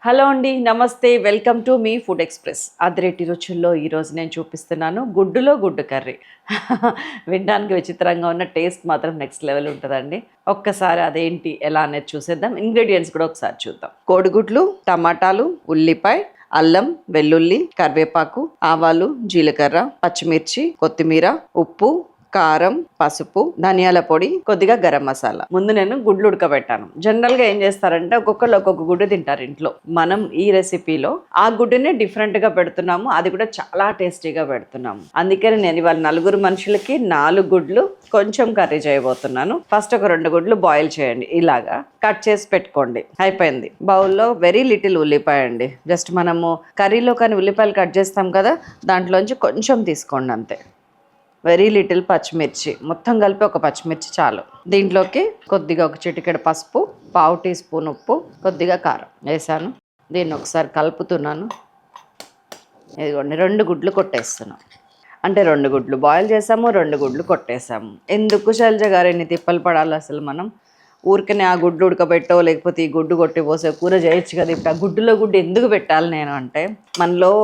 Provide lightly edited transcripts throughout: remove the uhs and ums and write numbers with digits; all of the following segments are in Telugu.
హలో అండి, నమస్తే. వెల్కమ్ టు మీ ఫుడ్ ఎక్స్ప్రెస్. అదిరెడ్డి రుచుల్లో ఈరోజు నేను చూపిస్తున్నాను గుడ్డులో గుడ్డు కర్రీ. వినడానికి విచిత్రంగా ఉన్న టేస్ట్ మాత్రం నెక్స్ట్ లెవెల్ ఉంటుందండి. ఒక్కసారి అదేంటి ఎలా అనేది చూసేద్దాం. ఇంగ్రీడియంట్స్ కూడా ఒకసారి చూద్దాం. కోడిగుడ్లు, టమాటాలు, ఉల్లిపాయ, అల్లం, వెల్లుల్లి, కరివేపాకు, ఆవాలు, జీలకర్ర, పచ్చిమిర్చి, కొత్తిమీర, ఉప్పు, కారం, పసుపు, ధనియాల పొడి, కొద్దిగా గరం మసాలా. ముందు నేను గుడ్లు ఉడకబెట్టాను. జనరల్గా ఏం చేస్తారంటే ఒక్కొక్కరు ఒక్కొక్క గుడ్డు తింటారు ఇంట్లో. మనం ఈ రెసిపీలో ఆ గుడ్డునే డిఫరెంట్గా పెడుతున్నాము. అది కూడా చాలా టేస్టీగా పెడుతున్నాము. అందుకని నేను ఇవాళ 4 మనుషులకి 4 గుడ్లు కొంచెం కర్రీ చేయబోతున్నాను. ఫస్ట్ ఒక 2 గుడ్లు బాయిల్ చేయండి. ఇలాగా కట్ చేసి పెట్టుకోండి. అయిపోయింది. బౌల్లో వెరీ లిటిల్ ఉల్లిపాయ అండి. జస్ట్ మనము కర్రీలో కానీ ఉల్లిపాయలు కట్ చేస్తాం కదా, దాంట్లోంచి కొంచెం తీసుకోండి అంతే. వెరీ లిటిల్ పచ్చిమిర్చి, మొత్తం కలిపి ఒక పచ్చిమిర్చి చాలు. దీంట్లోకి కొద్దిగా ఒక చిటికెడు పసుపు, పావు టీ స్పూన్ ఉప్పు, కొద్దిగా కారం వేసాను. దీన్ని ఒకసారి కలుపుతున్నాను. ఇదిగోండి 2 గుడ్లు కొట్టేస్తున్నాం. అంటే 2 గుడ్లు బాయిల్ చేసాము, 2 గుడ్లు కొట్టేసాము. ఎందుకు శైలజ గారు ఎన్ని తిప్పలు పడాలి అసలు? మనం ఊరికనే ఆ గుడ్లు ఉడకబెట్టో లేకపోతే ఈ గుడ్డు కొట్టి పోసే కూర చేయొచ్చు కదా. ఇప్పుడు ఆ గుడ్డులో గుడ్డు ఎందుకు పెట్టాలి నేను అంటే, మనలో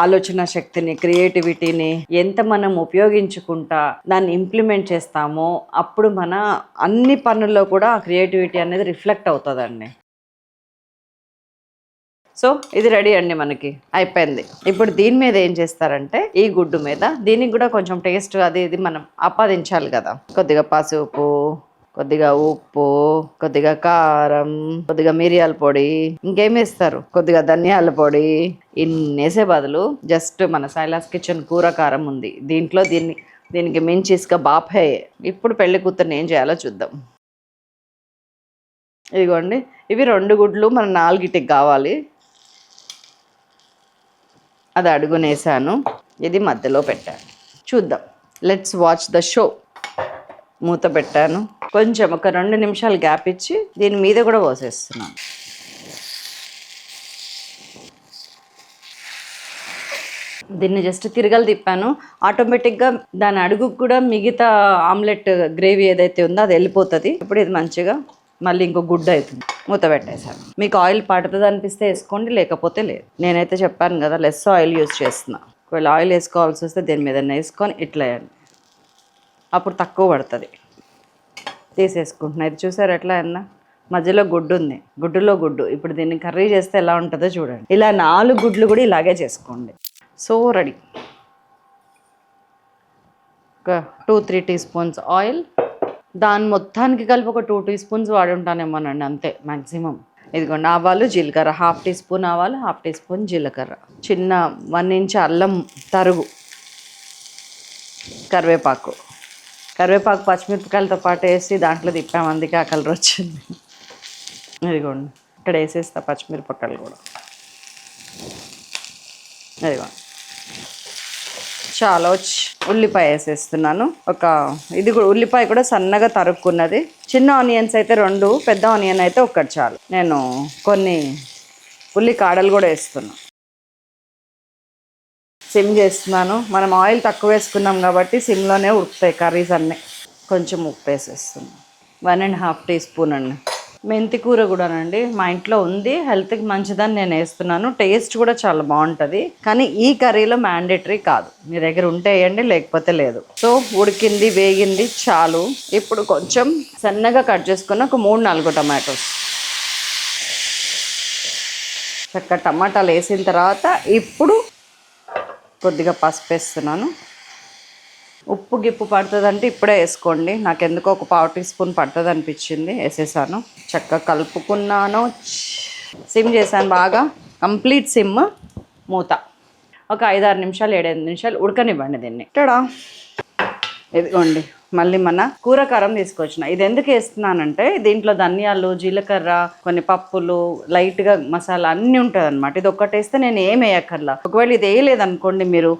ఆలోచన శక్తిని, క్రియేటివిటీని ఎంత మనం ఉపయోగించుకుంటా దాన్ని ఇంప్లిమెంట్ చేస్తామో అప్పుడు మన అన్ని పనుల్లో కూడా ఆ క్రియేటివిటీ అనేది రిఫ్లెక్ట్ అవుతుందండి. సో ఇది రెడీ అండి, మనకి అయిపోయింది. ఇప్పుడు దీని మీద ఏం చేస్తారంటే, ఈ గుడ్డు మీద దీనికి కూడా కొంచెం టేస్ట్ అది ఇది మనం ఆపాదించాలి కదా. కొద్దిగా పసుపు, కొద్దిగా ఉప్పు, కొద్దిగా కారం, కొద్దిగా మిరియాల పొడి, ఇంకేం వేస్తారు, కొద్దిగా ధనియాల పొడి. ఇన్నేసే బదులు జస్ట్ మన సైలాస్ కిచెన్ కూర కారం ఉంది దీంట్లో, దీనికి మించి ఇసుక బాపే. ఇప్పుడు పెళ్లి కూతుర్ని ఏం చేయాలో చూద్దాం. ఇదిగోండి, ఇవి 2 గుడ్లు మన 4కి కావాలి. అది అడుగునేసాను, ఇది మధ్యలో పెట్టాను. చూద్దాం, లెట్స్ వాచ్ ద షో. మూత పెట్టాను. కొంచెం ఒక 2 నిమిషాలు గ్యాప్ ఇచ్చి దీని మీద కూడా పోసేస్తున్నాను. దీన్ని జస్ట్ తిరగలు తిప్పాను. ఆటోమేటిక్గా దాని అడుగుకు కూడా మిగతా ఆమ్లెట్ గ్రేవీ ఏదైతే ఉందో అది వెళ్ళిపోతుంది. ఇప్పుడు ఇది మంచిగా మళ్ళీ ఇంకో గుడ్డ అవుతుంది. మూత పెట్టేశాను. మీకు ఆయిల్ పడుతుంది అనిపిస్తే వేసుకోండి, లేకపోతే లేదు. నేనైతే చెప్పాను కదా, లెస్ ఆయిల్ యూజ్ చేస్తున్నా. ఒకవేళ ఆయిల్ వేసుకోవాల్సి వస్తే దీని మీద వేసుకొని ఇట్లా వేయండి, అప్పుడు తక్కువ పడుతుంది. తీసేసుకుంటున్నా. ఇది చూసారు ఎట్లా అన్నా, మధ్యలో గుడ్డు ఉంది, గుడ్డులో గుడ్డు. ఇప్పుడు దీన్ని కర్రీ చేస్తే ఎలా ఉంటుందో చూడండి. ఇలా 4 గుడ్లు కూడా ఇలాగే చేసుకోండి. So ready. ఒక 2-3 టీ స్పూన్స్ ఆయిల్, దాని మొత్తానికి కలిపి ఒక 2 టీ స్పూన్స్ వాడి ఉంటానేమోనండి, అంతే మ్యాక్సిమం. ఇదిగోండి ఆవాలు, జీలకర్ర, 1/2 టీ స్పూన్ ఆవాలు, 1/2 టీ స్పూన్ జీలకర్ర, చిన్న 1 ఇంచ్ అల్లం తరుగు, కరివేపాకు పచ్చిమిరపకాయలతో పాటు వేసి దాంట్లో తిప్పాము, అందుకే ఆ కలర్ వచ్చింది. ఇదిగోండి ఇక్కడ వేసేస్తా పచ్చిమిరపకాయలు కూడా. ఇదిగోండి చాలా ఉల్లిపాయ వేసేస్తున్నాను. ఇది కూడా ఉల్లిపాయ కూడా సన్నగా తరుక్కున్నది. చిన్న ఆనియన్స్ అయితే 2, పెద్ద ఆనియన్ అయితే 1 చాలు. నేను కొన్ని ఉల్లి కాడలు కూడా వేస్తున్నాను. సిమ్ చేస్తున్నాను. మనం ఆయిల్ తక్కువ వేసుకున్నాం కాబట్టి సిమ్లోనే ఉడుకుతాయి కర్రీస్ అన్నీ. కొంచెం ఉప్పు వేసేస్తున్నాను, 1.5 టీ స్పూన్ అండి. మెంతి కూర కూడానండి మా ఇంట్లో ఉంది, హెల్త్కి మంచిదని నేను వేస్తున్నాను. టేస్ట్ కూడా చాలా బాగుంటుంది, కానీ ఈ కర్రీలో మ్యాండేటరీ కాదు. మీ దగ్గర ఉంటే వేయండి, లేకపోతే లేదు. సో ఉడికింది, వేగింది, చాలు. ఇప్పుడు కొంచెం సన్నగా కట్ చేసుకున్న ఒక 3-4 టమాటోస్, చక్కగా టమాటాలు వేసిన తర్వాత ఇప్పుడు కొద్దిగా పసుపు వేస్తున్నాను. ఉప్పు గిప్పు పడుతుందంటే ఇప్పుడే వేసుకోండి. నాకు ఎందుకో ఒక 1/4 టీ స్పూన్ పడుతుంది అనిపించింది, వేసేసాను. చక్కగా కలుపుకున్నాను. సిమ్ చేశాను బాగా, కంప్లీట్ సిమ్. మూత ఒక 5-6 నిమిషాలు, 7-8 నిమిషాలు ఉడకనివ్వండి దీన్ని. టడా, ఇదిగోండి మళ్ళీ మన కూర కారం తీసుకొచ్చిన. ఇది ఎందుకు వేస్తున్నానంటే, దీంట్లో ధనియాలు, జీలకర్ర, కొన్ని పప్పులు, లైట్గా మసాలా అన్నీ ఉంటుంది అనమాట. ఇది ఒక్కటి వేస్తే నేను ఏం వేయక్కర్లా. ఒకవేళ ఇది వేయలేదనుకోండి, మీరు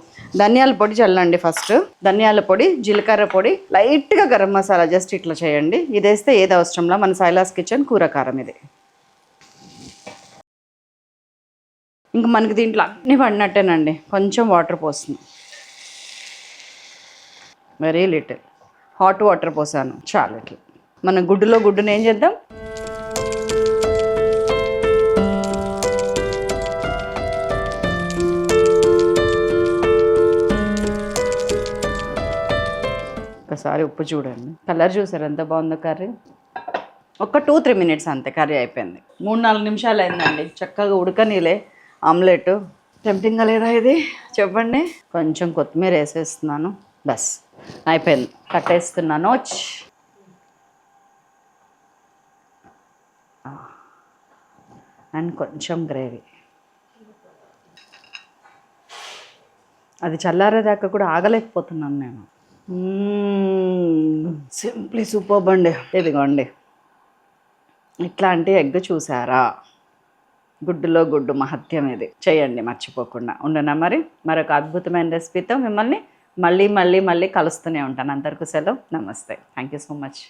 ధనియాల పొడి చల్లండి ఫస్ట్. ధనియాల పొడి, జీలకర్ర పొడి, లైట్గా గరం మసాలా జస్ట్ ఇట్లా చేయండి. ఇది వేస్తే ఏది అవసరంలా, మన సైలాస్ కిచెన్ కూర కారం ఇది. ఇంక మనకి దీంట్లో అన్నీ పడినట్టేనండి. కొంచెం వాటర్ పోస్తుంది, వెరీ లిటిల్ హాట్ వాటర్ పోసాను, చాలు. ఇట్లా మన గుడ్డులో గుడ్డుని ఏం చేద్దాం, ఒకసారి ఉప్పు చూడండి, కలర్ చూసారు ఎంత బాగుందో కర్రీ. ఒక 2-3 మినిట్స్ అంతే, కర్రీ అయిపోయింది. 3-4 నిమిషాలు అయిందండి, చక్కగా ఉడకనీలే ఆమ్లెట్. టెంప్టింగ్గా లేదా ఇది చెప్పండి. కొంచెం కొత్తిమీర వేసేస్తున్నాను, బస్ అయిపోయింది. కట్టేస్తున్నాను. అండ్ కొంచెం గ్రేవీ. అది చల్లారేదాకా కూడా ఆగలేకపోతున్నాను నేను. సింప్లీ సూపర్బ్ అండి. ఇదిగోండి, ఇట్లాంటి ఎగ్ చూసారా? గుడ్డులో గుడ్డు మహత్యం ఇది. చేయండి మర్చిపోకుండా. ఉండనా మరి మరొక అద్భుతమైన రెసిపీతో మిమ్మల్ని మళ్ళీ కలుస్తూనే ఉంటాను. అంతవరకు సెలవు. నమస్తే. Thank you so much.